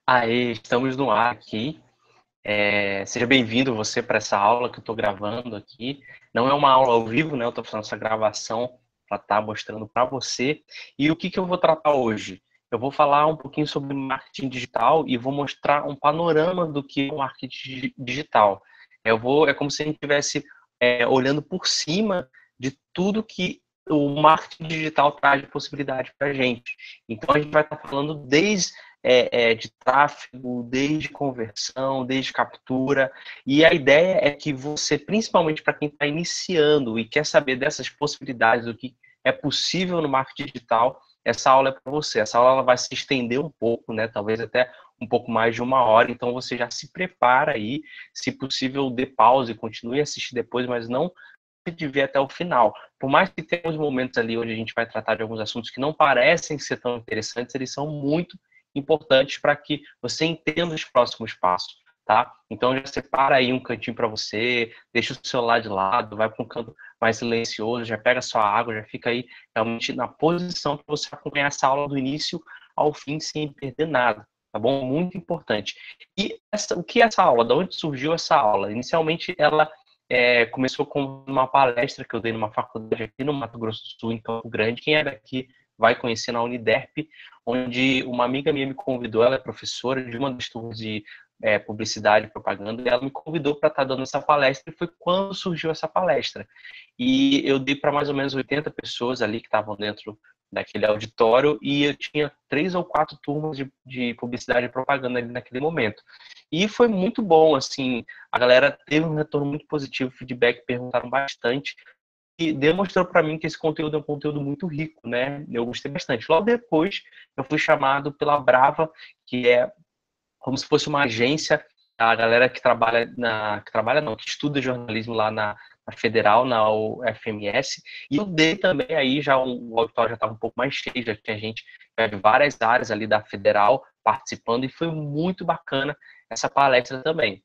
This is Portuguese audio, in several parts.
Aê, estamos no ar aqui. Seja bem-vindo você para essa aula que eu estou gravando aqui. Não é uma aula ao vivo, né? Eu estou fazendo essa gravação para estar mostrando para você. E o que que eu vou tratar hoje? Eu vou falar um pouquinho sobre marketing digital e vou mostrar um panorama do que é o marketing digital. É como se a gente estivesse olhando por cima de tudo que o marketing digital traz de possibilidade para a gente. Então, a gente vai estar falando desde de tráfego, desde conversão, desde captura. E a ideia é que você, principalmente para quem está iniciando e quer saber dessas possibilidades, do que é possível no marketing digital, essa aula é para você. Essa aula ela vai se estender um pouco, né? Talvez até um pouco mais de 1 hora. Então você já se prepara aí, se possível, dê pausa e continue a assistir depois, mas não de ver até o final. Por mais que tenha uns momentos ali onde a gente vai tratar de alguns assuntos que não parecem ser tão interessantes, eles são muito importantes para que você entenda os próximos passos, tá? Então já separa aí um cantinho para você, deixa o celular de lado, vai para um canto mais silencioso, já pega sua água, já fica aí realmente na posição para você acompanhar essa aula do início ao fim sem perder nada, tá bom? Muito importante. E o que é essa aula? De onde surgiu essa aula? Inicialmente ela começou com uma palestra que eu dei numa faculdade aqui no Mato Grosso do Sul, em Campo Grande. Quem é daqui vai conhecer na Uniderp, onde uma amiga minha me convidou, ela é professora de uma das turmas de publicidade e propaganda, e ela me convidou para estar dando essa palestra, e foi quando surgiu essa palestra. E eu dei para mais ou menos 80 pessoas ali que estavam dentro daquele auditório, e eu tinha 3 ou 4 turmas de publicidade e propaganda ali naquele momento. E foi muito bom, assim, a galera teve um retorno muito positivo, feedback, perguntaram bastante, e demonstrou para mim que esse conteúdo é um conteúdo muito rico, né? Eu gostei bastante. Logo depois, eu fui chamado pela Brava, que é como se fosse uma agência, a galera que trabalha não, que estuda jornalismo lá na Federal, na UFMS, e eu dei também aí, o auditório já estava um pouco mais cheio, já tinha gente de várias áreas ali da Federal participando, e foi muito bacana essa palestra também.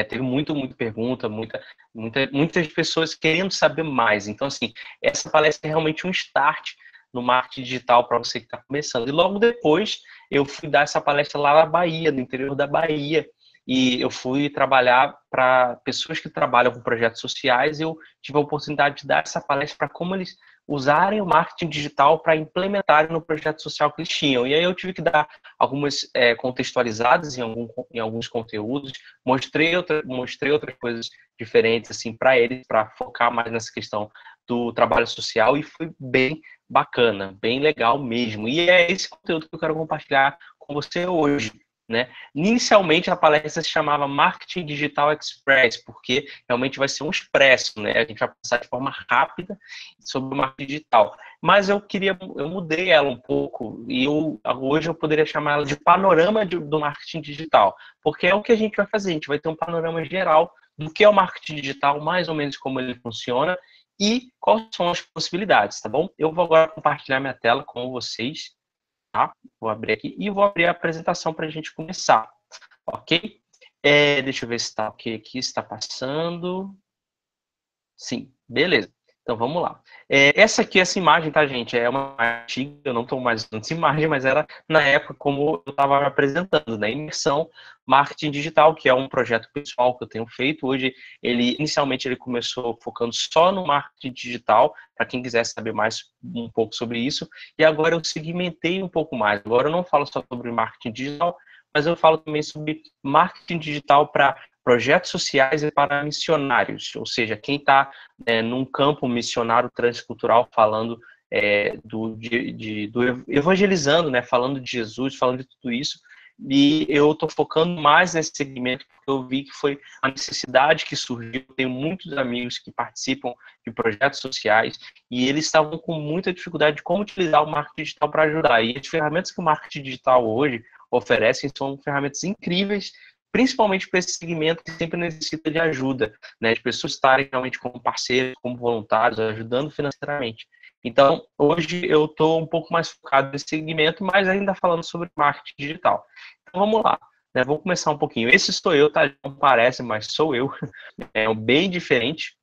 Teve muito pergunta, muitas pessoas querendo saber mais. Então, assim, essa palestra é realmente um start no marketing digital para você que está começando. E logo depois, eu fui dar essa palestra lá na Bahia, no interior da Bahia. E eu fui trabalhar para pessoas que trabalham com projetos sociais. E eu tive a oportunidade de dar essa palestra para como eles usarem o marketing digital para implementarem no projeto social que eles tinham. E aí eu tive que dar algumas contextualizadas em alguns conteúdos, mostrei outras coisas diferentes assim para eles, para focar mais nessa questão do trabalho social, e foi bem bacana, bem legal mesmo. E é esse conteúdo que eu quero compartilhar com você hoje, né? Inicialmente a palestra se chamava Marketing Digital Express, porque realmente vai ser um expresso, né? A gente vai passar de forma rápida sobre o marketing digital. Mas eu mudei ela um pouco, e hoje eu poderia chamar ela de panorama do marketing digital, porque é o que a gente vai fazer. A gente vai ter um panorama geral do que é o marketing digital, mais ou menos como ele funciona e quais são as possibilidades, tá bom? Eu vou agora compartilhar minha tela com vocês, tá? Vou abrir aqui e vou abrir a apresentação para a gente começar, ok? Deixa eu ver se está ok aqui, se está passando. Sim, beleza. Então vamos lá. Essa aqui, essa imagem, tá, gente? É uma antiga, eu não estou mais usando essa imagem, mas era na época como eu estava me apresentando, né? Imersão Marketing Digital, que é um projeto pessoal que eu tenho feito. Hoje, inicialmente, ele começou focando só no marketing digital, para quem quiser saber mais um pouco sobre isso. E agora eu segmentei um pouco mais. Agora eu não falo só sobre marketing digital, mas eu falo também sobre marketing digital para projetos sociais e para missionários, ou seja, quem está num campo missionário transcultural falando do evangelizando, né, falando de Jesus, falando de tudo isso, e eu estou focando mais nesse segmento porque eu vi que foi a necessidade que surgiu. Eu tenho muitos amigos que participam de projetos sociais e eles estavam com muita dificuldade de como utilizar o marketing digital para ajudar. E as ferramentas que o marketing digital hoje oferecem são ferramentas incríveis, principalmente para esse segmento que sempre necessita de ajuda, né, de pessoas estarem realmente como parceiros, como voluntários, ajudando financeiramente. Então, hoje eu estou um pouco mais focado nesse segmento, mas ainda falando sobre marketing digital. Então, vamos lá, né, vamos começar um pouquinho. Esse sou eu, tá? Não parece, mas sou eu. É bem diferente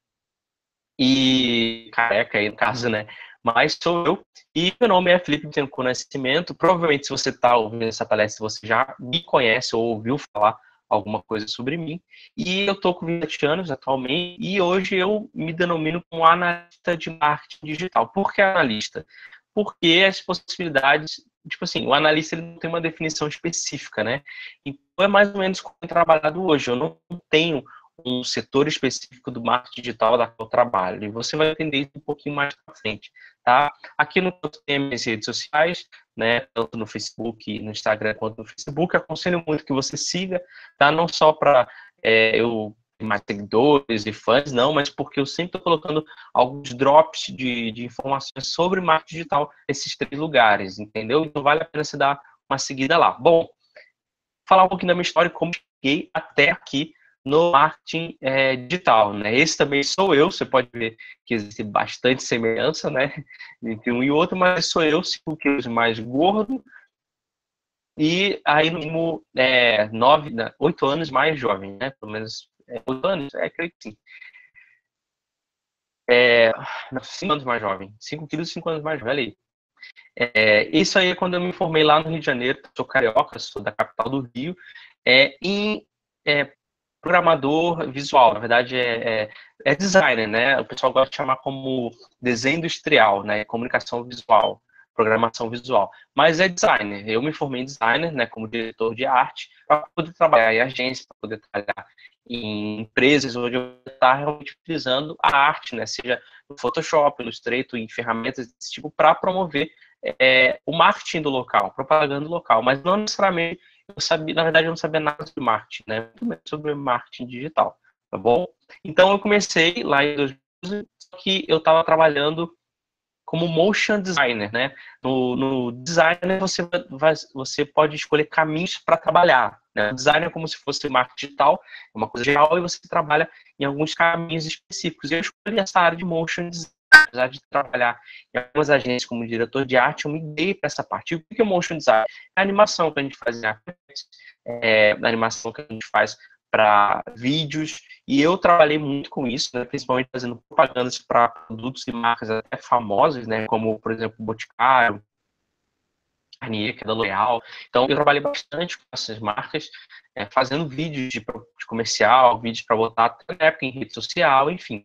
e careca aí, no caso, né? mas sou eu. E meu nome é Felipe Bittencourt Nascimento. Provavelmente, se você está ouvindo essa palestra, você já me conhece ou ouviu falar alguma coisa sobre mim. E eu estou com 27 anos atualmente e hoje eu me denomino como analista de marketing digital. Por que analista? Porque as possibilidades, tipo assim, o analista ele não tem uma definição específica, né? Então é mais ou menos como eu tenho trabalhado hoje. Eu não tenho um setor específico do marketing digital da qual eu trabalho. E você vai entender isso um pouquinho mais para frente, tá? Aqui no tem minhas redes sociais, né? Tanto no Facebook, no Instagram quanto no Facebook. Aconselho muito que você siga, tá? Não só para eu ter mais seguidores e fãs, não, mas porque eu sempre estou colocando alguns drops de informações sobre marketing digital nesses 3 lugares, entendeu? Então vale a pena você dar uma seguida lá. Bom, falar um pouquinho da minha história e como cheguei até aqui no marketing digital, né? Esse também sou eu, você pode ver que existe bastante semelhança, né, entre um e outro, mas sou eu, 5 quilos mais gordo e aí no mínimo 8 anos mais jovem, né? Pelo menos 8 anos, creio que sim. 5 anos mais jovem, 5 quilos e 5 anos mais velho aí. Isso aí é quando eu me formei lá no Rio de Janeiro, sou carioca, sou da capital do Rio, em programador visual, na verdade é designer, né? O pessoal gosta de chamar como desenho industrial, né? Comunicação visual, programação visual. Mas é designer. Eu me formei em designer, né? Como diretor de arte, para poder trabalhar em agências, para poder trabalhar em empresas onde eu estou realmente utilizando a arte, né? Seja no Photoshop, no Illustrator, em ferramentas desse tipo, para promover o marketing do local, propaganda local, mas não necessariamente eu sabia, na verdade, eu não sabia nada sobre marketing, né? Muito menos sobre marketing digital, tá bom? Então, eu comecei lá em 2012, só que eu estava trabalhando como motion designer, né? No designer, você pode escolher caminhos para trabalhar, né? O design é como se fosse marketing digital, é uma coisa geral, e você trabalha em alguns caminhos específicos. E eu escolhi essa área de motion design. Apesar de trabalhar em algumas agências como diretor de arte, eu me dei para essa parte. E o que é motion design? É a animação que a gente faz em a animação que a gente faz para vídeos, e eu trabalhei muito com isso, né, principalmente fazendo propagandas para produtos e marcas até famosas, né, como, por exemplo, o Boticário, Garnier, que é da L'Oréal. Então, eu trabalhei bastante com essas marcas, fazendo vídeos de comercial, vídeos para botar até na época em rede social, enfim.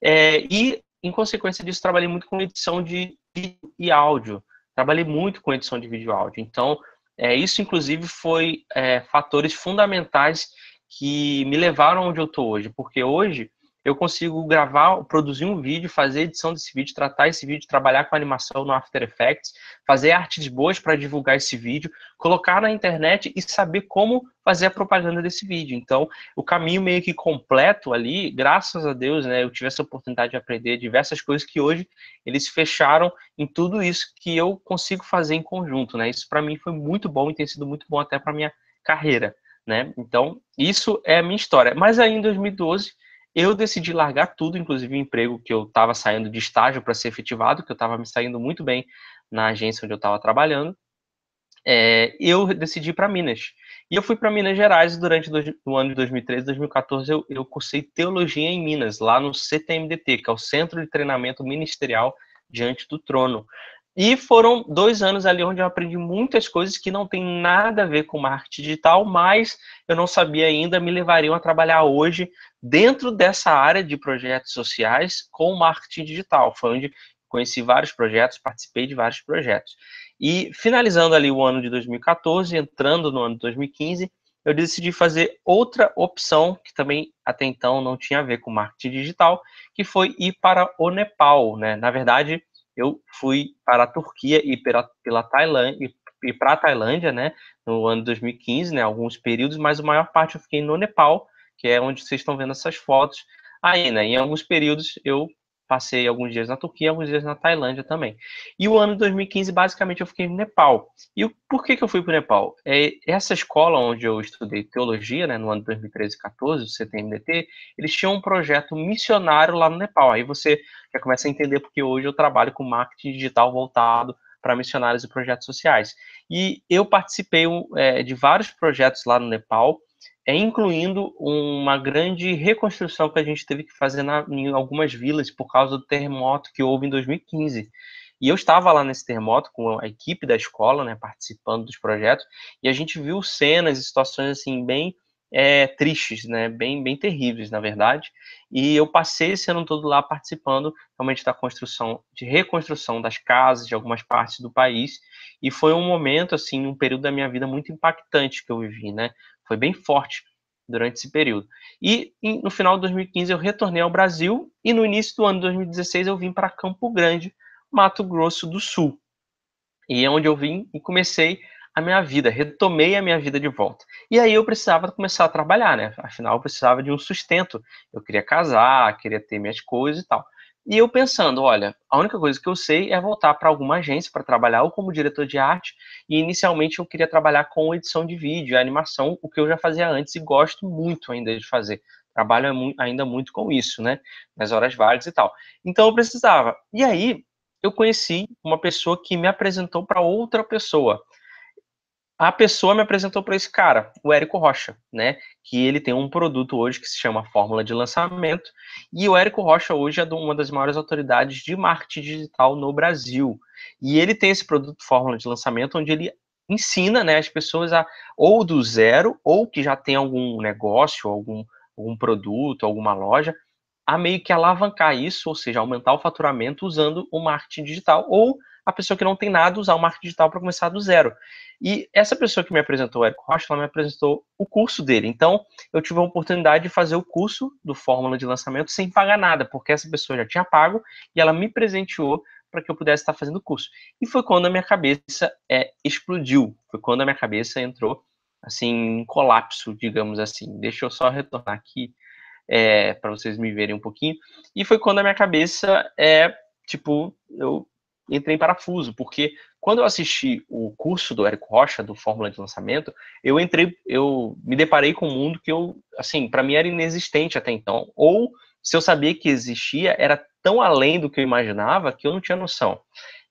E, em consequência disso, trabalhei muito com edição de vídeo e áudio. Trabalhei muito com edição de vídeo e áudio. Então, isso, inclusive, foi fatores fundamentais que me levaram onde eu estou hoje. Porque hoje eu consigo gravar, produzir um vídeo, fazer edição desse vídeo, tratar esse vídeo, trabalhar com animação no After Effects, fazer artes boas para divulgar esse vídeo, colocar na internet e saber como fazer a propaganda desse vídeo. Então, o caminho meio que completo ali, graças a Deus, né, eu tive essa oportunidade de aprender diversas coisas que hoje eles fecharam em tudo isso que eu consigo fazer em conjunto, né? Isso para mim foi muito bom e tem sido muito bom até para minha carreira, né? Então, isso é a minha história. Mas aí em 2012 eu decidi largar tudo, inclusive o emprego que eu estava saindo de estágio para ser efetivado, que eu estava me saindo muito bem na agência onde eu estava trabalhando. Eu decidi ir para Minas. E eu fui para Minas Gerais durante o ano de 2013 e 2014. Eu cursei teologia em Minas, lá no CTMDT, que é o Centro de Treinamento Ministerial Diante do Trono. E foram 2 anos ali onde eu aprendi muitas coisas que não tem nada a ver com marketing digital, mas eu não sabia ainda, me levariam a trabalhar hoje dentro dessa área de projetos sociais com marketing digital. Foi onde conheci vários projetos, participei de vários projetos. E finalizando ali o ano de 2014, entrando no ano de 2015, eu decidi fazer outra opção que também até então não tinha a ver com marketing digital, que foi ir para o Nepal, né? Na verdade, eu fui para a Turquia e pela Tailândia e para a Tailândia, né, no ano de 2015, né, alguns períodos, mas a maior parte eu fiquei no Nepal, que é onde vocês estão vendo essas fotos aí, né? Em alguns períodos eu passei alguns dias na Turquia, alguns dias na Tailândia também. E o ano de 2015, basicamente, eu fiquei no Nepal. E por que eu fui para o Nepal? Essa escola onde eu estudei teologia, né, no ano de 2013 e 2014, o CTMDT, eles tinham um projeto missionário lá no Nepal. Aí você já começa a entender porque hoje eu trabalho com marketing digital voltado para missionários e projetos sociais. E eu participei de vários projetos lá no Nepal, incluindo uma grande reconstrução que a gente teve que fazer em algumas vilas por causa do terremoto que houve em 2015. E eu estava lá nesse terremoto com a equipe da escola, né, participando dos projetos, e a gente viu cenas e situações assim bem tristes, né, bem terríveis, na verdade. E eu passei esse ano todo lá participando realmente da construção, de reconstrução das casas de algumas partes do país. E foi um momento, assim, um período da minha vida muito impactante que eu vivi, né? Foi bem forte durante esse período. E no final de 2015 eu retornei ao Brasil e no início do ano de 2016 eu vim para Campo Grande, Mato Grosso do Sul. E é onde eu vim e comecei a minha vida, retomei a minha vida de volta. E aí eu precisava começar a trabalhar, né? Afinal, eu precisava de um sustento. Eu queria casar, queria ter minhas coisas e tal. E eu pensando, olha, a única coisa que eu sei é voltar para alguma agência para trabalhar ou como diretor de arte. E inicialmente eu queria trabalhar com edição de vídeo, animação, o que eu já fazia antes e gosto muito ainda de fazer. Trabalho ainda muito com isso, né? Nas horas vagas e tal. Então eu precisava. E aí eu conheci uma pessoa que me apresentou para outra pessoa. A pessoa me apresentou para esse cara, o Érico Rocha, né? Que ele tem um produto hoje que se chama Fórmula de Lançamento. E o Érico Rocha hoje é uma das maiores autoridades de marketing digital no Brasil. E ele tem esse produto Fórmula de Lançamento, onde ele ensina, né, as pessoas a ou do zero, ou que já tem algum negócio, algum produto, alguma loja, a meio que alavancar isso, ou seja, aumentar o faturamento usando o marketing digital, ou a pessoa que não tem nada usar o marketing digital para começar do zero. E essa pessoa que me apresentou, o Érico Rocha, ela me apresentou o curso dele. Então, eu tive a oportunidade de fazer o curso do Fórmula de Lançamento sem pagar nada, porque essa pessoa já tinha pago e ela me presenteou para que eu pudesse estar fazendo o curso. E foi quando a minha cabeça explodiu, foi quando a minha cabeça entrou assim em colapso, digamos assim. Deixa eu só retornar aqui para vocês me verem um pouquinho. E foi quando a minha cabeça tipo, eu entrei em parafuso, porque quando eu assisti o curso do Érico Rocha, do Fórmula de Lançamento, eu me deparei com um mundo que assim, para mim era inexistente até então. Ou se eu sabia que existia, era tão além do que eu imaginava que eu não tinha noção.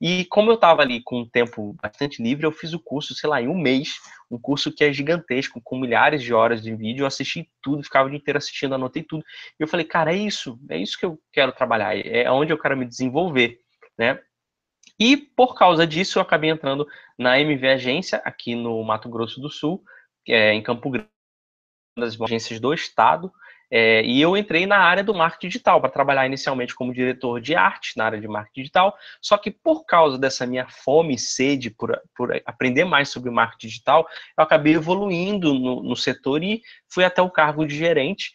E como eu estava ali com um tempo bastante livre, eu fiz o curso, sei lá, em um mês, um curso que é gigantesco, com milhares de horas de vídeo, eu assisti tudo, ficava o dia inteiro assistindo, anotei tudo. E eu falei, cara, é isso que eu quero trabalhar, é onde eu quero me desenvolver, né? E por causa disso, eu acabei entrando na MV Agência, aqui no Mato Grosso do Sul, em Campo Grande, uma das agências do estado, e eu entrei na área do marketing digital, para trabalhar inicialmente como diretor de arte na área de marketing digital, só que por causa dessa minha fome e sede por aprender mais sobre marketing digital, eu acabei evoluindo no setor e fui até o cargo de gerente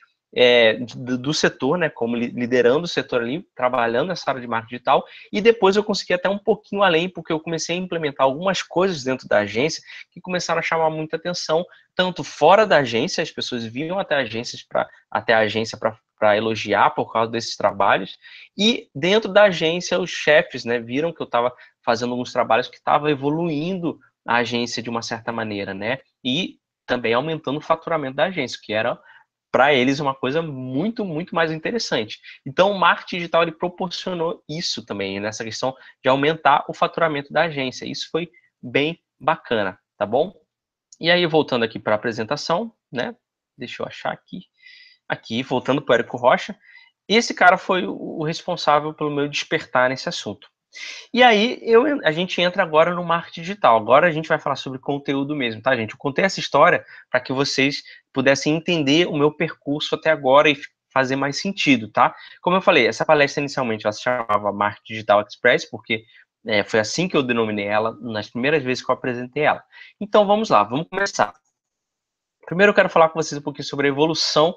do setor, né, como liderando o setor ali, trabalhando nessa área de marketing digital, e depois eu consegui até um pouquinho além, porque eu comecei a implementar algumas coisas dentro da agência que começaram a chamar muita atenção, tanto fora da agência, as pessoas vinham até a agência para elogiar por causa desses trabalhos, e dentro da agência os chefes, né, viram que eu estava fazendo alguns trabalhos que estava evoluindo a agência de uma certa maneira, né, e também aumentando o faturamento da agência, que era para eles uma coisa muito mais interessante. Então, o marketing digital ele proporcionou isso também, nessa questão de aumentar o faturamento da agência. Isso foi bem bacana, tá bom? E aí, voltando aqui para a apresentação, né? Deixa eu achar aqui. Aqui, voltando para o Érico Rocha. Esse cara foi o responsável pelo meu despertar nesse assunto. E aí, a gente entra agora no marketing digital. Agora a gente vai falar sobre conteúdo mesmo, tá, gente? Eu contei essa história para que vocês pudessem entender o meu percurso até agora e fazer mais sentido, tá? Como eu falei, essa palestra inicialmente ela se chamava Marketing Digital Express, porque foi assim que eu denominei ela nas primeiras vezes que eu apresentei ela. Então vamos lá, vamos começar. Primeiro eu quero falar com vocês um pouquinho sobre a evolução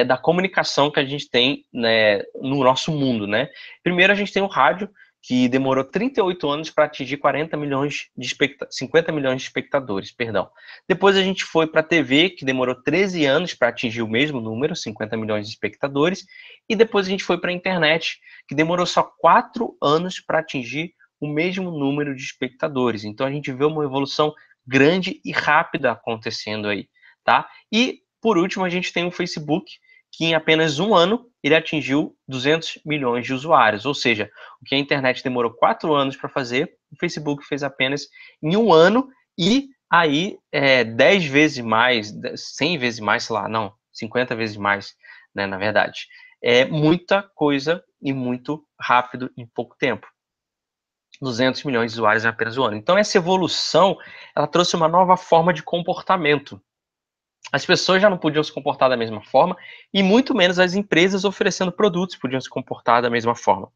da comunicação que a gente tem, né, no nosso mundo, né? Primeiro a gente tem o rádio, que demorou 38 anos para atingir 50 milhões de espectadores, perdão. Depois a gente foi para a TV, que demorou 13 anos para atingir o mesmo número, 50 milhões de espectadores, e depois a gente foi para a internet, que demorou só 4 anos para atingir o mesmo número de espectadores. Então a gente vê uma evolução grande e rápida acontecendo aí, tá? E por último, a gente tem o Facebook, que em apenas um ano ele atingiu 200 milhões de usuários. Ou seja, o que a internet demorou 4 anos para fazer, o Facebook fez apenas em um ano e aí 10 vezes mais, 100 vezes mais, sei lá, não, 50 vezes mais, né, na verdade. É muita coisa e muito rápido em pouco tempo. 200 milhões de usuários em apenas um ano. Então, essa evolução, ela trouxe uma nova forma de comportamento. As pessoas já não podiam se comportar da mesma forma e muito menos as empresas oferecendo produtos podiam se comportar da mesma forma.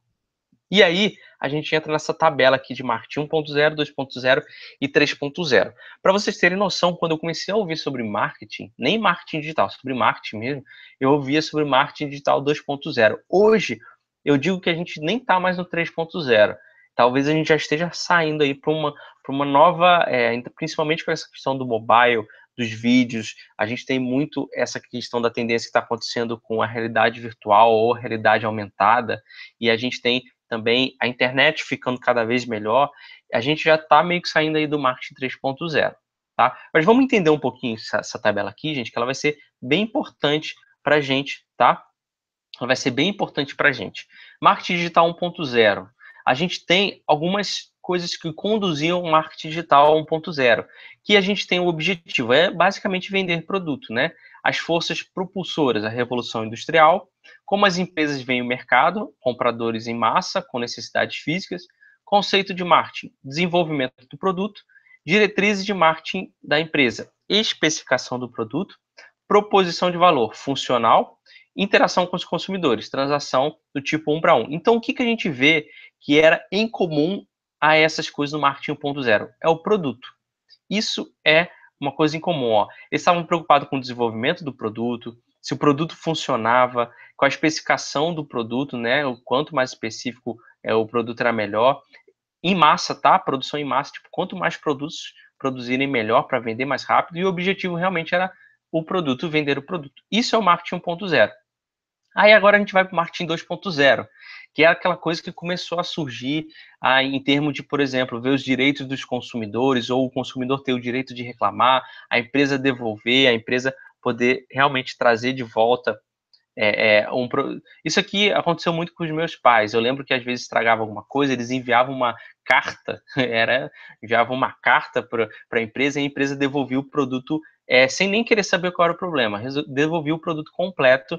E aí, a gente entra nessa tabela aqui de marketing 1.0, 2.0 e 3.0. Para vocês terem noção, quando eu comecei a ouvir sobre marketing, nem marketing digital, sobre marketing mesmo, eu ouvia sobre marketing digital 2.0. Hoje, eu digo que a gente nem está mais no 3.0. Talvez a gente já esteja saindo aí para uma nova, principalmente com essa questão do mobile, dos vídeos. A gente tem muito essa questão da tendência que está acontecendo com a realidade virtual ou realidade aumentada, e a gente tem também a internet ficando cada vez melhor. A gente já está meio que saindo aí do marketing 3.0, tá? Mas vamos entender um pouquinho essa tabela aqui, gente, que ela vai ser bem importante para a gente, tá? Ela vai ser bem importante para a gente. Marketing digital 1.0. A gente tem algumas coisas que conduziam o marketing digital 1.0, que a gente tem o objetivo, é basicamente vender produto, né? As forças propulsoras, a revolução industrial, como as empresas veem o mercado, compradores em massa, com necessidades físicas, conceito de marketing, desenvolvimento do produto, diretrizes de marketing da empresa, especificação do produto, proposição de valor funcional, interação com os consumidores, transação do tipo 1 para 1. Então, o que a gente vê que era em comum a essas coisas no marketing 1.0? É o produto. Isso é uma coisa em comum. Ó. Eles estavam preocupados com o desenvolvimento do produto, se o produto funcionava, com a especificação do produto, né? O quanto mais específico o produto era melhor. Em massa, tá? Produção em massa, tipo, quanto mais produtos produzirem melhor para vender mais rápido, e o objetivo realmente era o produto, vender o produto. Isso é o marketing 1.0. Aí agora a gente vai para o marketing 2.0, que é aquela coisa que começou a surgir em termos de, por exemplo, ver os direitos dos consumidores, ou o consumidor ter o direito de reclamar, a empresa devolver, a empresa poder realmente trazer de volta isso aqui aconteceu muito com os meus pais. Eu lembro que às vezes estragava alguma coisa, eles enviavam uma carta, enviavam uma carta para a empresa e a empresa devolvia o produto sem nem querer saber qual era o problema, devolvia o produto completo,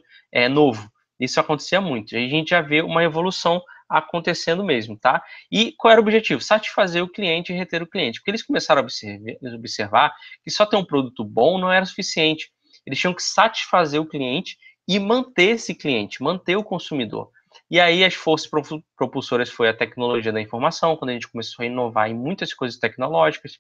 novo. Isso acontecia muito. E a gente já vê uma evolução acontecendo mesmo, tá? E qual era o objetivo? Satisfazer o cliente e reter o cliente. Porque eles começaram a observar que só ter um produto bom não era suficiente. Eles tinham que satisfazer o cliente e manter esse cliente, manter o consumidor. E aí as forças propulsoras foi a tecnologia da informação, quando a gente começou a inovar em muitas coisas tecnológicas.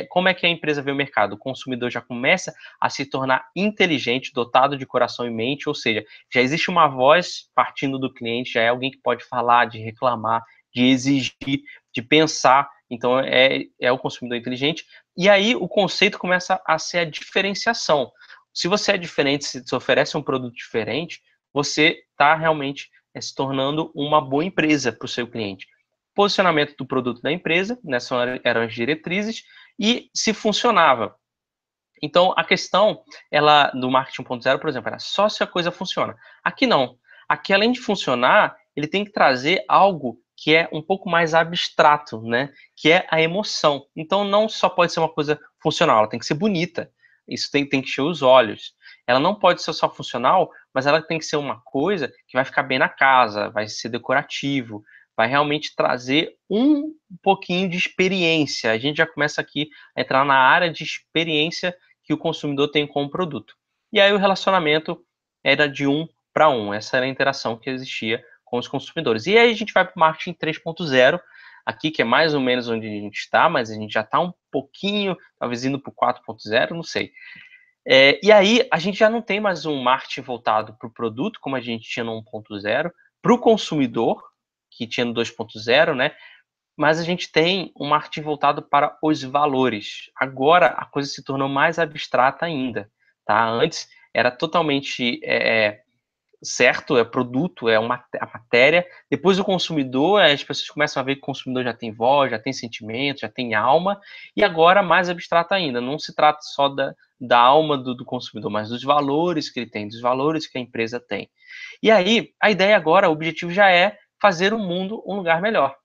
Como é que a empresa vê o mercado? O consumidor já começa a se tornar inteligente, dotado de coração e mente, ou seja, já existe uma voz partindo do cliente, já é alguém que pode falar, de reclamar, de exigir, de pensar. Então é o consumidor inteligente. E aí o conceito começa a ser a diferenciação. Se você é diferente, se você oferece um produto diferente, você está realmente se tornando uma boa empresa para o seu cliente. Posicionamento do produto da empresa, nessas eram as diretrizes, e se funcionava. Então, a questão do marketing 1.0, por exemplo, era só se a coisa funciona. Aqui não. Aqui, além de funcionar, ele tem que trazer algo que é um pouco mais abstrato, né? Que é a emoção. Então, não só pode ser uma coisa funcional, ela tem que ser bonita. Isso tem que encher os olhos. Ela não pode ser só funcional, mas ela tem que ser uma coisa que vai ficar bem na casa, vai ser decorativo, vai realmente trazer um pouquinho de experiência. A gente já começa aqui a entrar na área de experiência que o consumidor tem com o produto. E aí o relacionamento era de 1 para 1. Essa era a interação que existia com os consumidores. E aí a gente vai para o marketing 3.0, aqui que é mais ou menos onde a gente está, mas a gente já está um pouquinho, talvez indo para o 4.0, não sei. E aí a gente já não tem mais um marketing voltado para o produto, como a gente tinha no 1.0, para o consumidor, que tinha no 2.0, né? Mas a gente tem um marketing voltado para os valores. Agora a coisa se tornou mais abstrata ainda, tá? Antes era totalmente certo, é produto, a matéria. Depois o consumidor, as pessoas começam a ver que o consumidor já tem voz, já tem sentimento, já tem alma. E agora mais abstrata ainda. Não se trata só da alma do consumidor, mas dos valores que ele tem, dos valores que a empresa tem. E aí a ideia agora, o objetivo já é fazer o mundo um lugar melhor.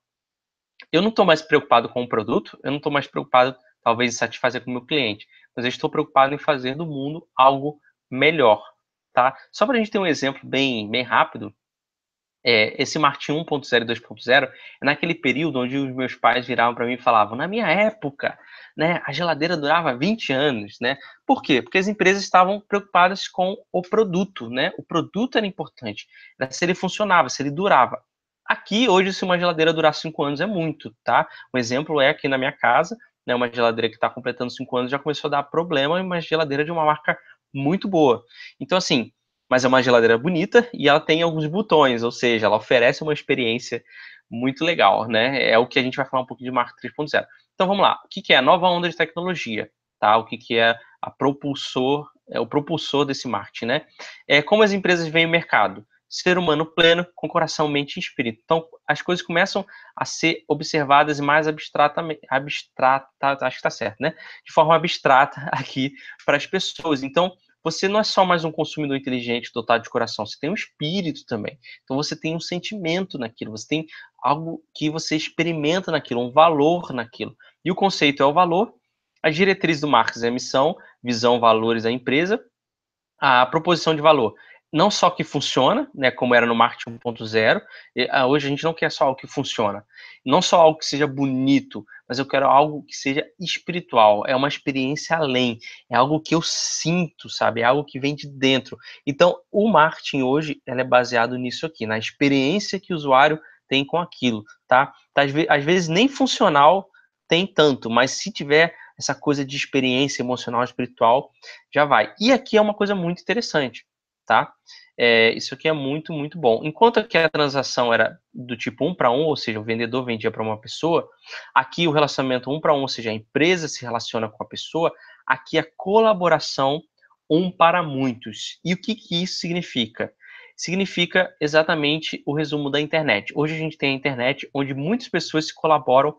Eu não estou mais preocupado com o produto, eu não estou mais preocupado, talvez, em satisfazer com o meu cliente, mas eu estou preocupado em fazer do mundo algo melhor, tá? Só para a gente ter um exemplo bem rápido, esse marketing 1.0 e 2.0 é naquele período onde os meus pais viravam para mim e falavam, na minha época, né, a geladeira durava 20 anos, né? Por quê? Porque as empresas estavam preocupadas com o produto, né? O produto era importante, era se ele funcionava, se ele durava. Aqui, hoje, se uma geladeira durar 5 anos é muito, tá? Um exemplo é aqui na minha casa, né, uma geladeira que está completando 5 anos já começou a dar problema, e uma geladeira de uma marca muito boa. Então, assim, mas é uma geladeira bonita e ela tem alguns botões, ou seja, ela oferece uma experiência muito legal, né? É o que a gente vai falar um pouquinho de marca 3.0. Então vamos lá, o que é a nova onda de tecnologia, tá? O que é a propulsor, o propulsor desse marketing, né? É como as empresas veem o mercado. Ser humano pleno, com coração, mente e espírito. Então, as coisas começam a ser observadas mais abstrata, acho que está certo, né? De forma abstrata aqui para as pessoas. Então, você não é só mais um consumidor inteligente dotado de coração, você tem um espírito também. Então você tem um sentimento naquilo, você tem algo que você experimenta naquilo, um valor naquilo. E o conceito é o valor, as diretrizes do marketing é a missão, visão, valores da empresa, a proposição de valor. Não só que funciona, né, como era no marketing 1.0, hoje a gente não quer só algo que funciona. Não só algo que seja bonito, mas eu quero algo que seja espiritual. É uma experiência além. É algo que eu sinto, sabe? É algo que vem de dentro. Então, o marketing hoje é baseado nisso aqui, na experiência que o usuário tem com aquilo, tá? Às vezes nem funcional tem tanto, mas se tiver essa coisa de experiência emocional, espiritual, já vai. E aqui é uma coisa muito interessante, tá? Isso aqui é muito, muito bom. Enquanto aqui a transação era do tipo 1 para 1, ou seja, o vendedor vendia para uma pessoa, aqui o relacionamento 1 para 1, ou seja, a empresa se relaciona com a pessoa, aqui a colaboração 1 para muitos. E o que isso significa? Significa exatamente o resumo da internet. Hoje a gente tem a internet onde muitas pessoas se colaboram,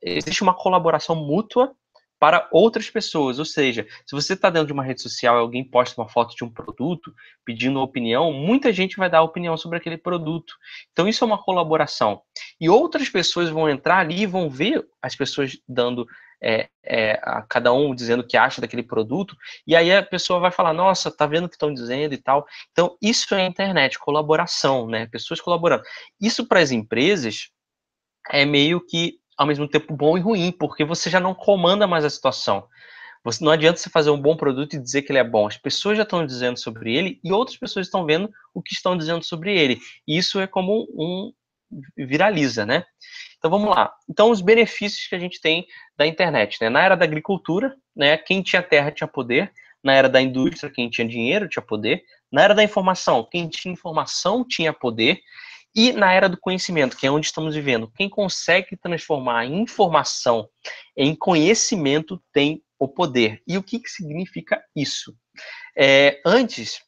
existe uma colaboração mútua para outras pessoas, ou seja, se você está dentro de uma rede social e alguém posta uma foto de um produto pedindo opinião, muita gente vai dar opinião sobre aquele produto. Então isso é uma colaboração. E outras pessoas vão entrar ali e vão ver as pessoas dando a cada um dizendo o que acha daquele produto, e aí a pessoa vai falar, nossa, tá vendo o que estão dizendo e tal. Então isso é a internet, colaboração, né? Pessoas colaborando. Isso para as empresas é meio que ao mesmo tempo bom e ruim, porque você já não comanda mais a situação. Não adianta você fazer um bom produto e dizer que ele é bom. As pessoas já estão dizendo sobre ele e outras pessoas estão vendo o que estão dizendo sobre ele. E isso é como viraliza, né? Então vamos lá. Então os benefícios que a gente tem da internet, né? Na era da agricultura, né? Quem tinha terra tinha poder. Na era da indústria, quem tinha dinheiro tinha poder. Na era da informação, quem tinha informação tinha poder. E na era do conhecimento, que é onde estamos vivendo, quem consegue transformar a informação em conhecimento tem o poder. E o que significa isso? Antes,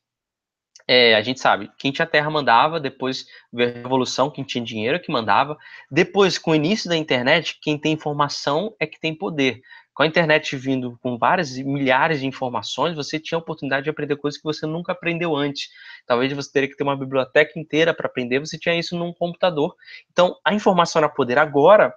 a gente sabe, quem tinha terra mandava, depois veio a revolução, quem tinha dinheiro é que mandava. Depois, com o início da internet, quem tem informação é que tem poder. Com a internet vindo com várias milhares de informações, você tinha a oportunidade de aprender coisas que você nunca aprendeu antes. Talvez você teria que ter uma biblioteca inteira para aprender, você tinha isso num computador. Então, a informação era poder. Agora,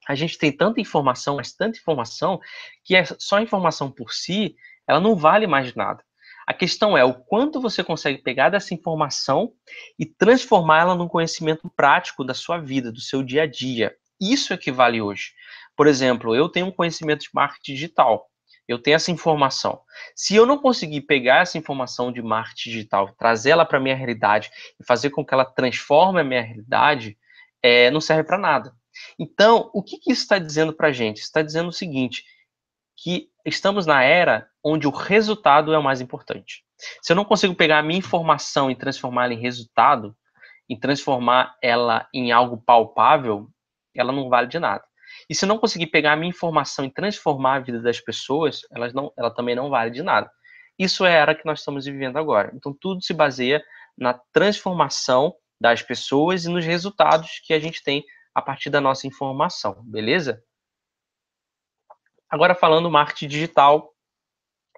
a gente tem tanta informação, mas tanta informação, que só a informação por si, ela não vale mais nada. A questão é o quanto você consegue pegar dessa informação e transformá-la num conhecimento prático da sua vida, do seu dia a dia. Isso é que vale hoje. Por exemplo, eu tenho um conhecimento de marketing digital. Eu tenho essa informação. Se eu não conseguir pegar essa informação de marketing digital, trazer ela para a minha realidade e fazer com que ela transforme a minha realidade, não serve para nada. Então, o que isso está dizendo para a gente? Está dizendo o seguinte, que estamos na era onde o resultado é o mais importante. Se eu não consigo pegar a minha informação e transformá-la em resultado, e transformar ela em algo palpável, ela não vale de nada. E se eu não conseguir pegar a minha informação e transformar a vida das pessoas, ela também não vale de nada. Isso é a era que nós estamos vivendo agora. Então, tudo se baseia na transformação das pessoas e nos resultados que a gente tem a partir da nossa informação, beleza? Agora falando marketing digital,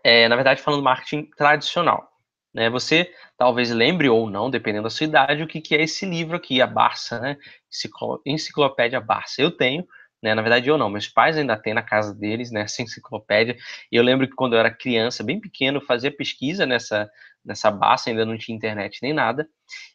na verdade falando marketing tradicional, né? Você talvez lembre ou não, dependendo da sua idade, o que é esse livro aqui, a Barça, né? Enciclopédia Barça. Eu tenho, né? Na verdade eu não, meus pais ainda têm na casa deles, né? Essa enciclopédia. E eu lembro que quando eu era criança, bem pequeno, eu fazia pesquisa nessa Barça, ainda não tinha internet nem nada.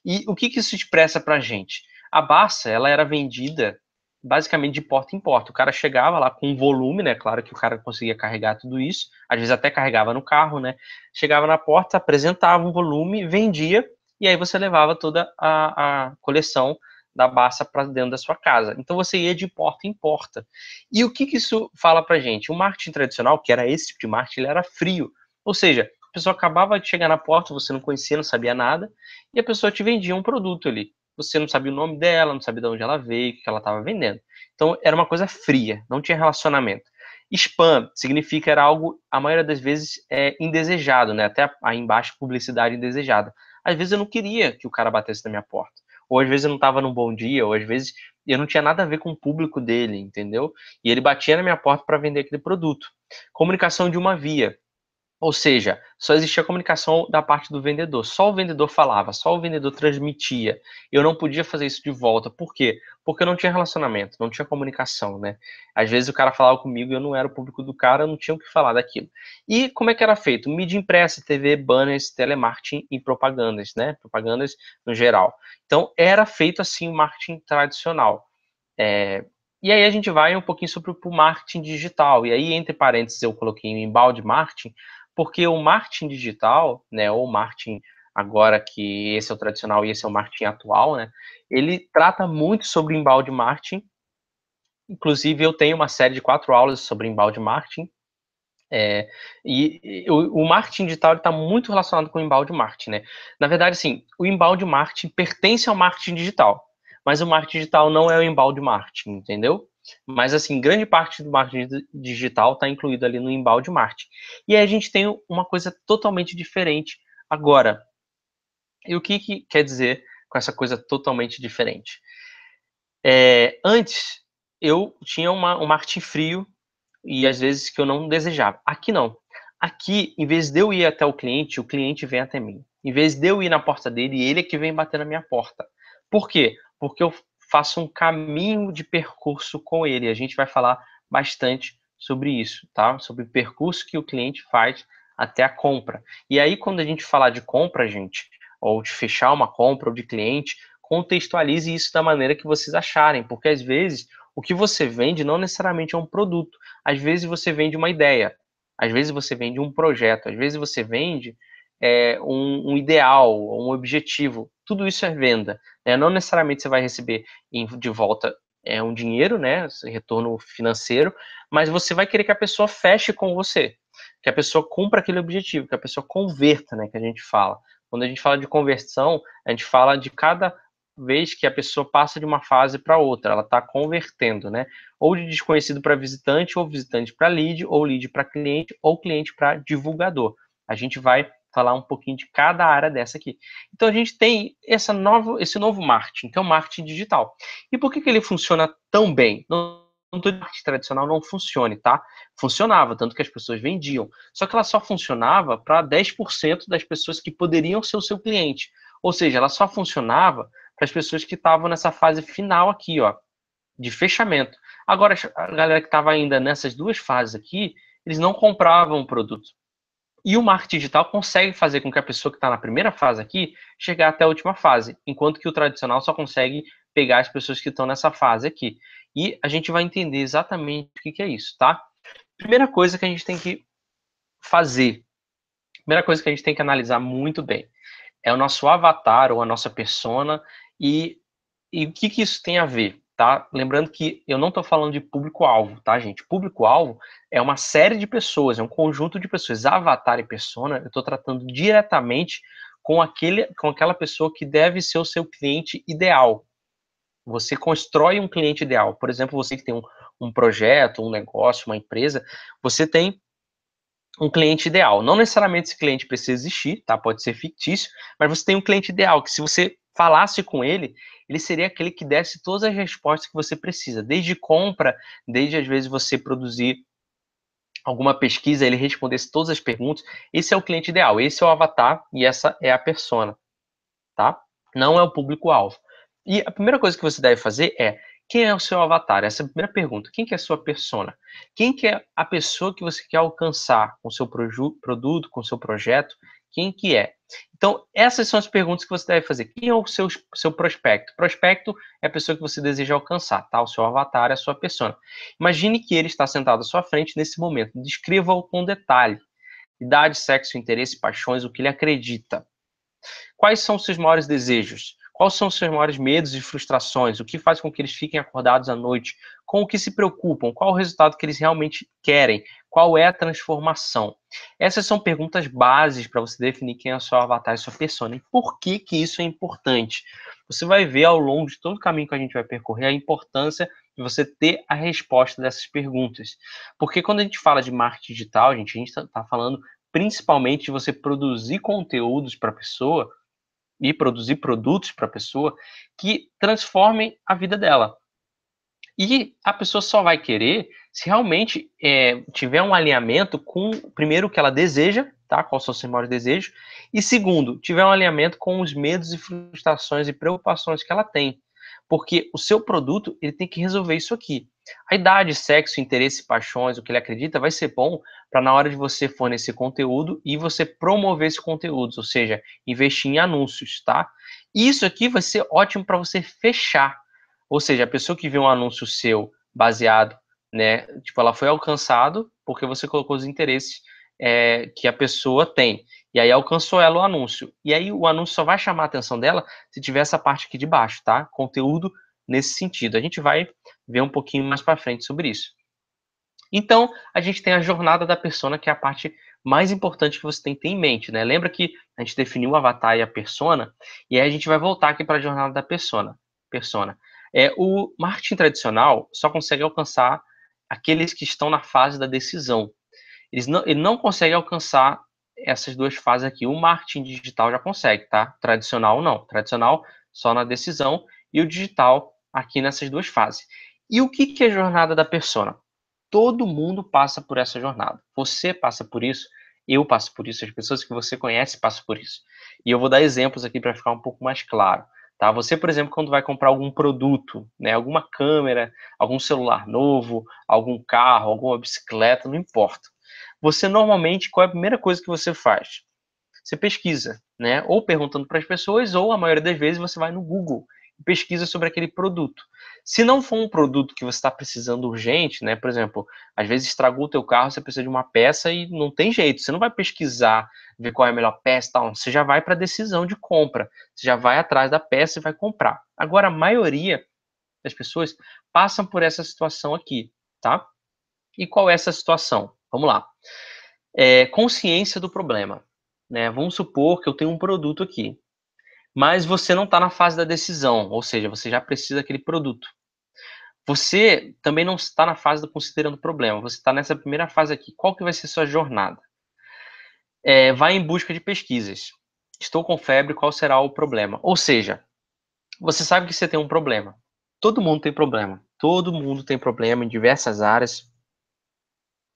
E o que isso expressa para a gente? A Barça, ela era vendida basicamente de porta em porta. O cara chegava lá com um volume, né? Claro que o cara conseguia carregar tudo isso, às vezes até carregava no carro, né? Chegava na porta, apresentava um volume, vendia, e aí você levava toda a coleção da Barça para dentro da sua casa. Então você ia de porta em porta. E o que isso fala pra gente? O marketing tradicional, que era esse tipo de marketing, ele era frio. Ou seja, a pessoa acabava de chegar na porta, você não conhecia, não sabia nada, e a pessoa te vendia um produto ali. Você não sabia o nome dela, não sabia de onde ela veio, o que ela estava vendendo. Então era uma coisa fria, não tinha relacionamento. Spam significa era algo, a maioria das vezes, indesejado, né? Até aí embaixo, publicidade indesejada. Às vezes eu não queria que o cara batesse na minha porta. Ou às vezes eu não estava num bom dia, ou às vezes eu não tinha nada a ver com o público dele, entendeu? E ele batia na minha porta para vender aquele produto. Comunicação de uma via. Ou seja, só existia comunicação da parte do vendedor. Só o vendedor falava, só o vendedor transmitia. Eu não podia fazer isso de volta. Por quê? Porque eu não tinha relacionamento, não tinha comunicação, né? Às vezes o cara falava comigo e eu não era o público do cara, eu não tinha o que falar daquilo. E como é que era feito? Mídia impressa, TV, banners, telemarketing e propagandas, né? Propagandas no geral. Então, era feito assim o marketing tradicional. E aí a gente vai um pouquinho sobre o marketing digital. E aí, entre parênteses, eu coloquei o inbound marketing, porque o marketing digital, né, ou marketing agora que esse é o tradicional e esse é o marketing atual, né, ele trata muito sobre inbound marketing. Inclusive, eu tenho uma série de 4 aulas sobre inbound marketing. O marketing digital está muito relacionado com o inbound marketing, né? Na verdade, sim, o inbound marketing pertence ao marketing digital, mas o marketing digital não é o inbound marketing, entendeu? Mas, assim, grande parte do marketing digital está incluído ali no inbound marketing. E aí a gente tem uma coisa totalmente diferente agora. E o que quer dizer com essa coisa totalmente diferente? Antes, eu tinha um marketing frio, e às vezes que eu não desejava. Aqui não. Aqui, em vez de eu ir até o cliente vem até mim. Em vez de eu ir na porta dele, ele é que vem bater na minha porta. Por quê? Porque eu faço um caminho de percurso com ele. A gente vai falar bastante sobre isso, tá? Sobre o percurso que o cliente faz até a compra. E aí, quando a gente falar de compra, gente, ou de fechar uma compra, ou de cliente, contextualize isso da maneira que vocês acharem, porque às vezes o que você vende não necessariamente é um produto. Às vezes você vende uma ideia, às vezes você vende um projeto, às vezes você vende um ideal, um objetivo. Tudo isso é venda, né? Não necessariamente você vai receber de volta um dinheiro, né? Retorno financeiro, mas você vai querer que a pessoa feche com você, que a pessoa cumpra aquele objetivo, que a pessoa converta, né? Que a gente fala. Quando a gente fala de conversão, a gente fala de cada vez que a pessoa passa de uma fase para outra, ela está convertendo, né? Ou de desconhecido para visitante, ou visitante para lead, ou lead para cliente, ou cliente para divulgador. A gente vai falar um pouquinho de cada área dessa aqui. Então a gente tem esse novo marketing, que é o marketing digital. E por que ele funciona tão bem? Não estou dizendo que o marketing tradicional não funcione, tá? Funcionava, tanto que as pessoas vendiam. Só que ela só funcionava para 10% das pessoas que poderiam ser o seu cliente. Ou seja, ela só funcionava para as pessoas que estavam nessa fase final aqui, ó, de fechamento. Agora, a galera que estava ainda nessas duas fases aqui, eles não compravam o produto. E o marketing digital consegue fazer com que a pessoa que está na primeira fase aqui chegar até a última fase, enquanto que o tradicional só consegue pegar as pessoas que estão nessa fase aqui. E a gente vai entender exatamente o que é isso, tá? Primeira coisa que a gente tem que fazer, primeira coisa que a gente tem que analisar muito bem, é o nosso avatar ou a nossa persona e o que isso tem a ver, tá? Lembrando que eu não estou falando de público-alvo, tá, gente? Público-alvo é uma série de pessoas, é um conjunto de pessoas. Avatar e persona, eu estou tratando diretamente com aquela pessoa que deve ser o seu cliente ideal. Você constrói um cliente ideal. Por exemplo, você que tem um projeto, um negócio, uma empresa, você tem um cliente ideal. Não necessariamente esse cliente precisa existir, tá? Pode ser fictício, mas você tem um cliente ideal que se você falasse com ele, ele seria aquele que desse todas as respostas que você precisa, desde compra, desde às vezes você produzir alguma pesquisa, ele respondesse todas as perguntas. Esse é o cliente ideal, esse é o avatar e essa é a persona, tá? Não é o público-alvo. E a primeira coisa que você deve fazer é: quem é o seu avatar? Essa é a primeira pergunta. Quem que é a sua persona? Quem que é a pessoa que você quer alcançar com o seu produto, com o seu projeto? Quem que é? Então, essas são as perguntas que você deve fazer. Quem é o seu prospecto? Prospecto é a pessoa que você deseja alcançar, tá? O seu avatar é a sua persona. Imagine que ele está sentado à sua frente nesse momento. Descreva-o com detalhe. Idade, sexo, interesse, paixões, o que ele acredita. Quais são os seus maiores desejos? Quais são os seus maiores medos e frustrações? O que faz com que eles fiquem acordados à noite? Com o que se preocupam? Qual o resultado que eles realmente querem? Qual é a transformação? Essas são perguntas básicas para você definir quem é o seu avatar e sua persona. E por que que isso é importante? Você vai ver ao longo de todo o caminho que a gente vai percorrer a importância de você ter a resposta dessas perguntas. Porque quando a gente fala de marketing digital, a gente está falando principalmente de você produzir conteúdos para a pessoa e produzir produtos para a pessoa que transformem a vida dela. E a pessoa só vai querer se realmente tiver um alinhamento com, primeiro, o que ela deseja, tá? Quais são os seus maiores desejos, e segundo, tiver um alinhamento com os medos e frustrações e preocupações que ela tem. Porque o seu produto, ele tem que resolver isso aqui. A idade, sexo, interesse, paixões, o que ele acredita, vai ser bom para na hora de você fornecer conteúdo e você promover esse conteúdo, ou seja, investir em anúncios, tá? E isso aqui vai ser ótimo para você fechar. Ou seja, a pessoa que vê um anúncio seu baseado, né, tipo, ela foi alcançado porque você colocou os interesses que a pessoa tem. E aí alcançou ela o anúncio. E aí o anúncio só vai chamar a atenção dela se tiver essa parte aqui de baixo, tá? Conteúdo nesse sentido. A gente vai ver um pouquinho mais para frente sobre isso. Então, a gente tem a jornada da persona, que é a parte mais importante que você tem que ter em mente, né? Lembra que a gente definiu o avatar e a persona, e aí a gente vai voltar aqui para a jornada da persona. O marketing tradicional só consegue alcançar aqueles que estão na fase da decisão. Ele não consegue alcançar essas duas fases aqui. O marketing digital já consegue, tá? Tradicional não. Tradicional só na decisão e o digital aqui nessas duas fases. E o que é a jornada da persona? Todo mundo passa por essa jornada. Você passa por isso, eu passo por isso, as pessoas que você conhece passam por isso. E eu vou dar exemplos aqui para ficar um pouco mais claro. Tá? Você, por exemplo, quando vai comprar algum produto, né, alguma câmera, algum celular novo, algum carro, alguma bicicleta, não importa. Você normalmente, qual é a primeira coisa que você faz? Você pesquisa, né? Ou perguntando para as pessoas, ou a maioria das vezes você vai no Google e pesquisa sobre aquele produto. Se não for um produto que você está precisando urgente, né? Por exemplo, às vezes estragou o teu carro, você precisa de uma peça e não tem jeito. Você não vai pesquisar, ver qual é a melhor peça e tal. Você já vai para a decisão de compra. Você já vai atrás da peça e vai comprar. Agora, a maioria das pessoas passam por essa situação aqui, tá? E qual é essa situação? Vamos lá. Consciência do problema. Né? Vamos supor que eu tenho um produto aqui, mas você não está na fase da decisão, ou seja, você já precisa daquele produto. Você também não está na fase do considerando o problema, você está nessa primeira fase aqui. Qual que vai ser a sua jornada? Vai em busca de pesquisas. Estou com febre, qual será o problema? Ou seja, você sabe que você tem um problema. Todo mundo tem problema. Todo mundo tem problema em diversas áreas,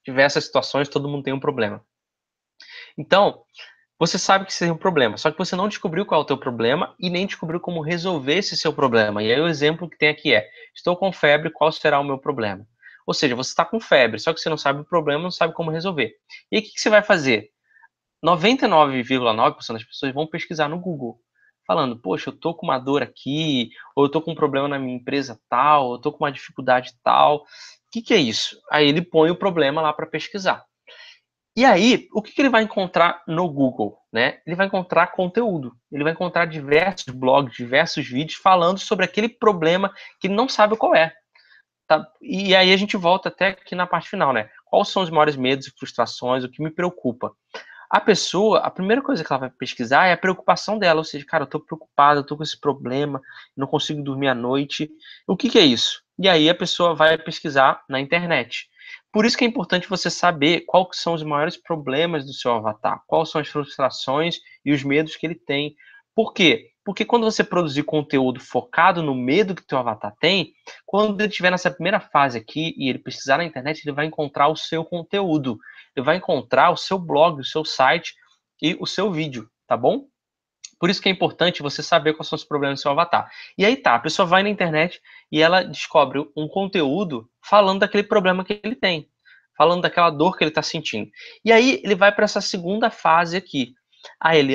diversas situações, todo mundo tem um problema. Então, você sabe que você tem um problema, só que você não descobriu qual é o teu problema e nem descobriu como resolver esse seu problema. E aí o exemplo que tem aqui é: estou com febre, qual será o meu problema? Ou seja, você está com febre, só que você não sabe o problema, não sabe como resolver. E aí o que você vai fazer? 99,9% das pessoas vão pesquisar no Google, falando: poxa, eu estou com uma dor aqui, ou eu estou com um problema na minha empresa tal, ou eu estou com uma dificuldade tal. O que é isso? Aí ele põe o problema lá para pesquisar. E aí, o que ele vai encontrar no Google? Né? Ele vai encontrar conteúdo, ele vai encontrar diversos blogs, diversos vídeos falando sobre aquele problema que ele não sabe qual é. Tá? E aí a gente volta até aqui na parte final, né? Quais são os maiores medos e frustrações, o que me preocupa? A pessoa, a primeira coisa que ela vai pesquisar é a preocupação dela, ou seja, cara, eu tô preocupada, eu tô com esse problema, não consigo dormir à noite. O que é isso? E aí a pessoa vai pesquisar na internet. Por isso que é importante você saber quais são os maiores problemas do seu avatar, quais são as frustrações e os medos que ele tem. Por quê? Porque quando você produzir conteúdo focado no medo que o teu avatar tem, quando ele estiver nessa primeira fase aqui e ele pesquisar na internet, ele vai encontrar o seu conteúdo. Ele vai encontrar o seu blog, o seu site e o seu vídeo, tá bom? Por isso que é importante você saber quais são os problemas do seu avatar. E aí tá, a pessoa vai na internet e ela descobre um conteúdo falando daquele problema que ele tem, falando daquela dor que ele está sentindo. E aí ele vai para essa segunda fase aqui. Aí ele,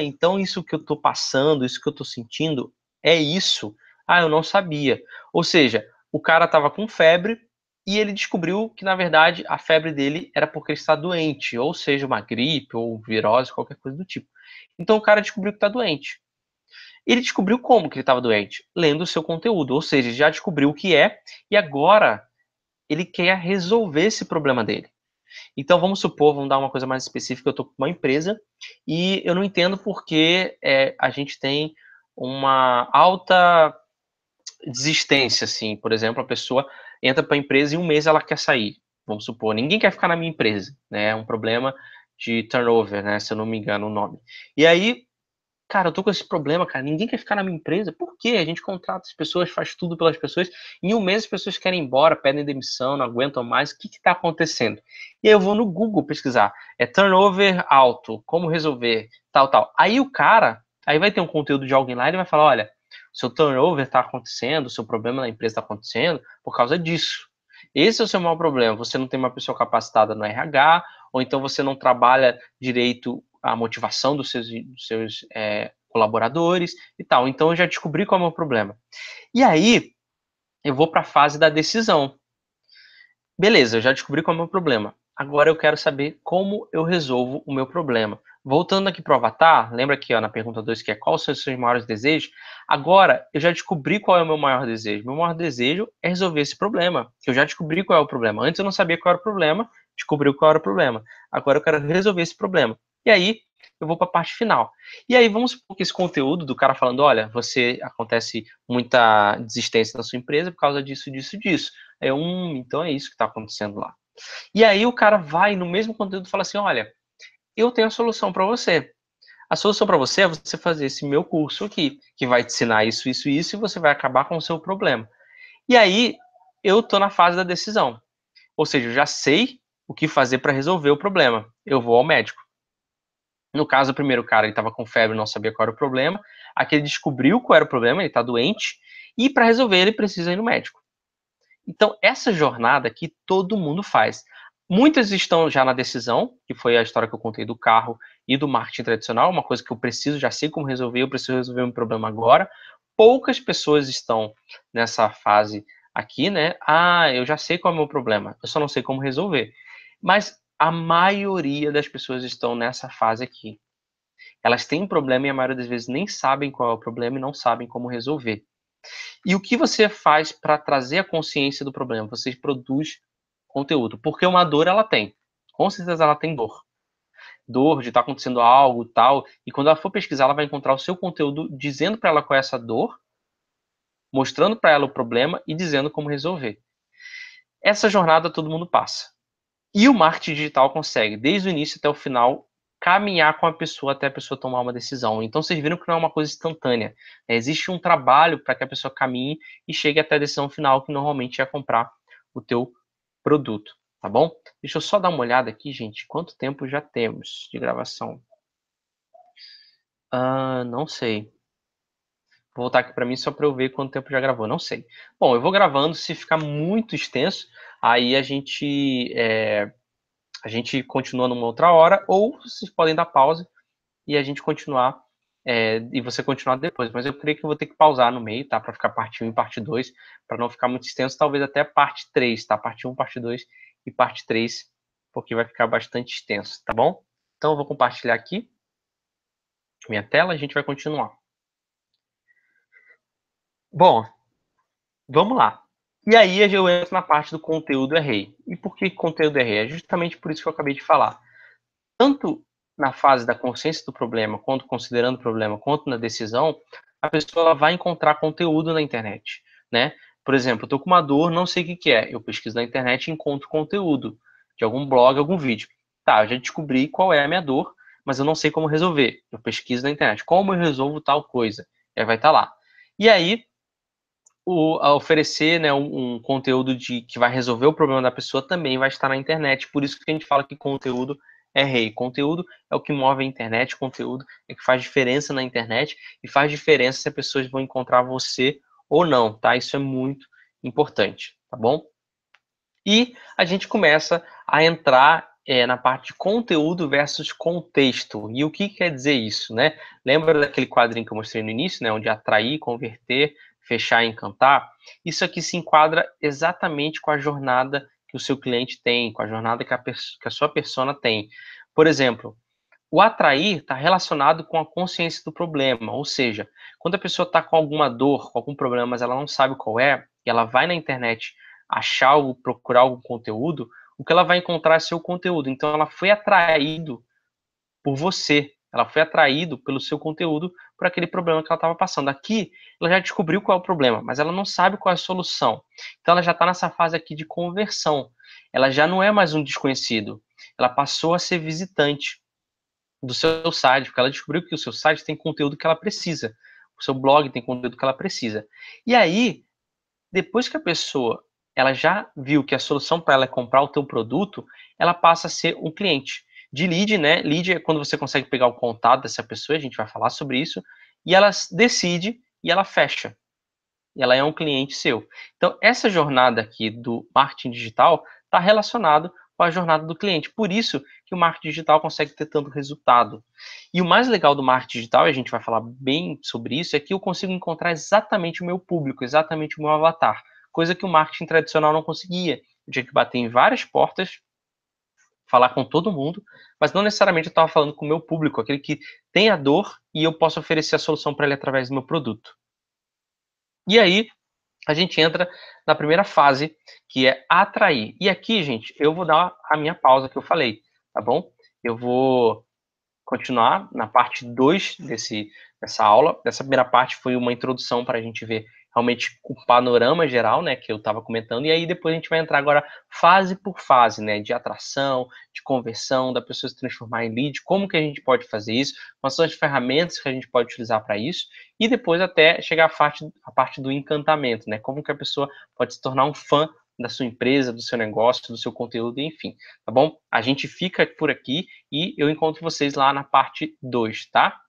então isso que eu tô passando, isso que eu tô sentindo, é isso? Ah, eu não sabia. Ou seja, o cara tava com febre e ele descobriu que, na verdade, a febre dele era porque ele está doente, ou seja, uma gripe ou virose, qualquer coisa do tipo. Então o cara descobriu que está doente. Ele descobriu como que ele estava doente? Lendo o seu conteúdo, ou seja, já descobriu o que é e agora ele quer resolver esse problema dele. Então vamos supor, vamos dar uma coisa mais específica, eu estou com uma empresa e eu não entendo porque a gente tem uma alta desistência, assim, por exemplo, a pessoa entra para a empresa e um mês ela quer sair, vamos supor, ninguém quer ficar na minha empresa, né, é um problema de turnover, né, se eu não me engano o nome. E aí, cara, eu tô com esse problema, cara. Ninguém quer ficar na minha empresa. Por quê? A gente contrata as pessoas, faz tudo pelas pessoas. Em um mês as pessoas querem ir embora, pedem demissão, não aguentam mais. O que que tá acontecendo? E aí eu vou no Google pesquisar. É turnover alto, como resolver, tal, tal. Aí o cara, aí vai ter um conteúdo de alguém lá e ele vai falar, olha, seu turnover tá acontecendo, seu problema na empresa tá acontecendo por causa disso. Esse é o seu maior problema. Você não tem uma pessoa capacitada no RH, ou então você não trabalha direito a motivação dos seus colaboradores e tal. Então eu já descobri qual é o meu problema. E aí eu vou para a fase da decisão. Beleza, eu já descobri qual é o meu problema. Agora eu quero saber como eu resolvo o meu problema. Voltando aqui para o avatar, lembra aqui ó, na pergunta 2 que é quais são os seus maiores desejos? Agora eu já descobri qual é o meu maior desejo. Meu maior desejo é resolver esse problema. Eu já descobri qual é o problema. Antes eu não sabia qual era o problema, descobri qual era o problema. Agora eu quero resolver esse problema. E aí eu vou para a parte final. E aí vamos supor que esse conteúdo do cara falando, olha, você acontece muita desistência na sua empresa por causa disso, disso, disso. Então é isso que está acontecendo lá. E aí o cara vai no mesmo conteúdo e fala assim, olha, eu tenho a solução para você. A solução para você é você fazer esse meu curso aqui, que vai te ensinar isso, isso e isso, e você vai acabar com o seu problema. E aí eu tô na fase da decisão. Ou seja, eu já sei o que fazer para resolver o problema. Eu vou ao médico. No caso, o primeiro cara, ele estava com febre, não sabia qual era o problema. Aqui ele descobriu qual era o problema, ele está doente, e para resolver ele precisa ir no médico. Então, essa jornada aqui todo mundo faz. Muitas estão já na decisão, que foi a história que eu contei do carro e do marketing tradicional, uma coisa que eu preciso, já sei como resolver, eu preciso resolver um problema agora. Poucas pessoas estão nessa fase aqui, né? Eu já sei qual é o meu problema, eu só não sei como resolver. Mas a maioria das pessoas estão nessa fase aqui. Elas têm um problema e a maioria das vezes nem sabem qual é o problema e não sabem como resolver. E o que você faz para trazer a consciência do problema? Você produz conteúdo, porque uma dor ela tem. Com certeza ela tem dor. Dor de estar acontecendo algo, tal, e quando ela for pesquisar, ela vai encontrar o seu conteúdo dizendo para ela qual é essa dor, mostrando para ela o problema e dizendo como resolver. Essa jornada todo mundo passa. E o marketing digital consegue, desde o início até o final, caminhar com a pessoa até a pessoa tomar uma decisão. Então vocês viram que não é uma coisa instantânea. Existe um trabalho para que a pessoa caminhe e chegue até a decisão final, que normalmente é comprar o teu produto, tá bom? Deixa eu só dar uma olhada aqui, gente. Quanto tempo já temos de gravação? Não sei. Vou voltar aqui para mim só para eu ver quanto tempo já gravou. Não sei. Bom, eu vou gravando. Se ficar muito extenso, aí a gente continua numa outra hora, ou vocês podem dar pausa e a gente continuar, e você continuar depois. Mas eu creio que eu vou ter que pausar no meio, tá? Para ficar parte 1 e parte 2, para não ficar muito extenso, talvez até parte 3, tá? Parte 1, parte 2 e parte 3, porque vai ficar bastante extenso, tá bom? Então eu vou compartilhar aqui minha tela e a gente vai continuar. Bom, vamos lá. E aí eu entro na parte do conteúdo errei. E por que conteúdo errei? É justamente por isso que eu acabei de falar. Tanto na fase da consciência do problema, quanto considerando o problema, quanto na decisão, a pessoa ela vai encontrar conteúdo na internet, né? Por exemplo, eu estou com uma dor, não sei o que que é. Eu pesquiso na internet e encontro conteúdo de algum blog, algum vídeo. Tá, eu já descobri qual é a minha dor, mas eu não sei como resolver. Eu pesquiso na internet. Como eu resolvo tal coisa? Aí vai estar lá. E aí, a oferecer, né, um conteúdo que vai resolver o problema da pessoa também vai estar na internet. Por isso que a gente fala que conteúdo é rei. Conteúdo é o que move a internet, conteúdo é o que faz diferença na internet e faz diferença se as pessoas vão encontrar você ou não, tá? Isso é muito importante, tá bom? E a gente começa a entrar na parte de conteúdo versus contexto. E o que quer dizer isso, né? Lembra daquele quadrinho que eu mostrei no início, né? Onde atrair, converter, fechar e encantar? Isso aqui se enquadra exatamente com a jornada que o seu cliente tem, com a jornada que a sua persona tem. Por exemplo, o atrair está relacionado com a consciência do problema, ou seja, quando a pessoa está com alguma dor, com algum problema, mas ela não sabe qual é, e ela vai na internet achar algo, procurar algum conteúdo, o que ela vai encontrar é seu conteúdo. Então, ela foi atraído por você, ela foi atraído pelo seu conteúdo por aquele problema que ela estava passando. Aqui, ela já descobriu qual é o problema, mas ela não sabe qual é a solução. Então, ela já está nessa fase aqui de conversão. Ela já não é mais um desconhecido, ela passou a ser visitante do seu site, porque ela descobriu que o seu site tem conteúdo que ela precisa, o seu blog tem conteúdo que ela precisa. E aí, depois que a pessoa ela já viu que a solução para ela é comprar o teu produto, ela passa a ser um cliente. De lead, né? Lead é quando você consegue pegar o contato dessa pessoa, a gente vai falar sobre isso, e ela decide e ela fecha. E ela é um cliente seu. Então, essa jornada aqui do marketing digital está relacionado com a jornada do cliente. Por isso que o marketing digital consegue ter tanto resultado. E o mais legal do marketing digital, e a gente vai falar bem sobre isso, é que eu consigo encontrar exatamente o meu público, exatamente o meu avatar. Coisa que o marketing tradicional não conseguia. Eu tinha que bater em várias portas, falar com todo mundo, mas não necessariamente eu estava falando com o meu público, aquele que tem a dor e eu posso oferecer a solução para ele através do meu produto. E aí, a gente entra na primeira fase, que é atrair. E aqui, gente, eu vou dar a minha pausa que eu falei, tá bom? Eu vou continuar na parte 2 dessa aula. Essa primeira parte foi uma introdução para a gente ver realmente o panorama geral, né, que eu estava comentando, e aí depois a gente vai entrar agora fase por fase, né, de atração, de conversão, da pessoa se transformar em lead, como que a gente pode fazer isso, quais são as ferramentas que a gente pode utilizar para isso, e depois até chegar a parte do encantamento, né, como que a pessoa pode se tornar um fã da sua empresa, do seu negócio, do seu conteúdo, enfim, tá bom? A gente fica por aqui e eu encontro vocês lá na parte 2, tá?